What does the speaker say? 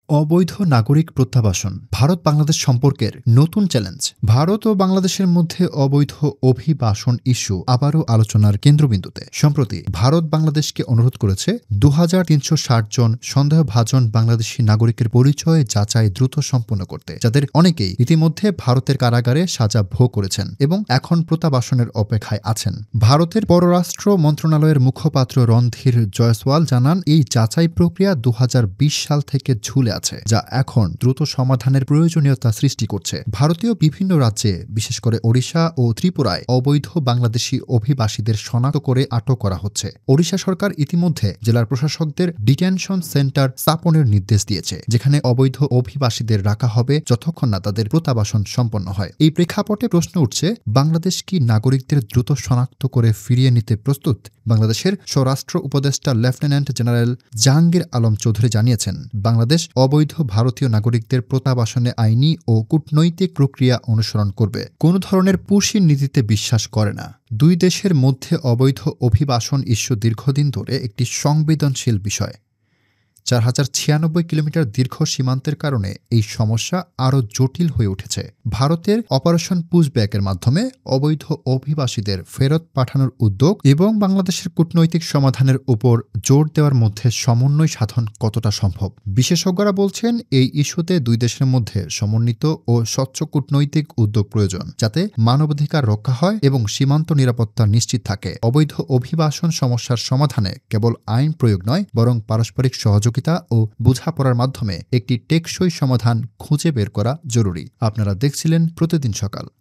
অবৈধ নাগরিক প্রত্যাবাসন ভারত বাংলাদেশ সম্পর্কের নতুন চ্যালেঞ্জ। ভারত ও বাংলাদেশের মধ্যে অবৈধ অভিবাসন ইস্যু আবারও আলোচনার কেন্দ্রবিন্দুতে। সম্প্রতি ভারত বাংলাদেশকে অনুরোধ করেছে ২৩৬০ জন সন্দেহভাজন বাংলাদেশি নাগরিকের পরিচয় যাচাই দ্রুত সম্পন্ন করতে, যাদের অনেকেই ইতিমধ্যে ভারতের কারাগারে সাজা ভোগ করেছেন এবং এখন প্রত্যাবাসনের অপেক্ষায় আছেন। ভারতের পররাষ্ট্র মন্ত্রণালয়ের মুখপাত্র রণধীর জয়সওয়াল জানান, এই যাচাই প্রক্রিয়া ২০২০ সাল থেকে ঝুলে আছে, যা এখন দ্রুত সমাধানের প্রয়োজনীয়তা সৃষ্টি করছে। ভারতীয় বিভিন্ন রাজ্যে, বিশেষ করে ওড়িশা ও ত্রিপুরায় অবৈধ বাংলাদেশি অভিবাসীদের শনাক্ত করে আটক করা হচ্ছে। ওড়িশা সরকার ইতিমধ্যে জেলার প্রশাসকদের ডিটেনশন সেন্টার স্থাপনের নির্দেশ দিয়েছে, যেখানে অবৈধ অভিবাসীদের রাখা হবে যতক্ষণ না তাদের প্রত্যাবাসন সম্পন্ন হয়। এই প্রেক্ষাপটে প্রশ্ন উঠছে, বাংলাদেশ কি নাগরিকদের দ্রুত শনাক্ত করে ফিরিয়ে নিতে প্রস্তুত? বাংলাদেশের স্বরাষ্ট্র উপদেষ্টা লেফটেন্যান্ট জেনারেল জাহাঙ্গীর আলম চৌধুরী জানিয়েছেন, বাংলাদেশ অবৈধ ভারতীয় নাগরিকদের প্রত্যাবাসনে আইনি ও কূটনৈতিক প্রক্রিয়া অনুসরণ করবে। কোনো ধরনের পুশি নীতিতে বিশ্বাস করে না। দুই দেশের মধ্যে অবৈধ অভিবাসন ইস্যু দীর্ঘদিন ধরে একটি সংবেদনশীল বিষয়। ৪,০৯৬ কিলোমিটার দীর্ঘ সীমান্তের কারণে এই সমস্যা আরও জটিল হয়ে উঠেছে। ভারতের অপারেশন পুশব্যাকের মাধ্যমে অবৈধ অভিবাসীদের ফেরত পাঠানোর উদ্যোগ এবং বাংলাদেশের কূটনৈতিক সমাধানের উপর জোর দেওয়ার মধ্যে সমন্বয় সাধন কতটা সম্ভব? বিশেষজ্ঞরা বলছেন, এই ইস্যুতে দুই দেশের মধ্যে সমন্বিত ও স্বচ্ছ কূটনৈতিক উদ্যোগ প্রয়োজন, যাতে মানবাধিকার রক্ষা হয় এবং সীমান্ত নিরাপত্তা নিশ্চিত থাকে। অবৈধ অভিবাসন সমস্যার সমাধানে কেবল আইন প্রয়োগ নয়, বরং পারস্পরিক সহযোগিতা ও বোঝাপড়ার মাধ্যমে একটি টেকসই সমাধান খুঁজে বের করা জরুরি। আপনারা দেখছিলেন প্রতিদিন সকাল।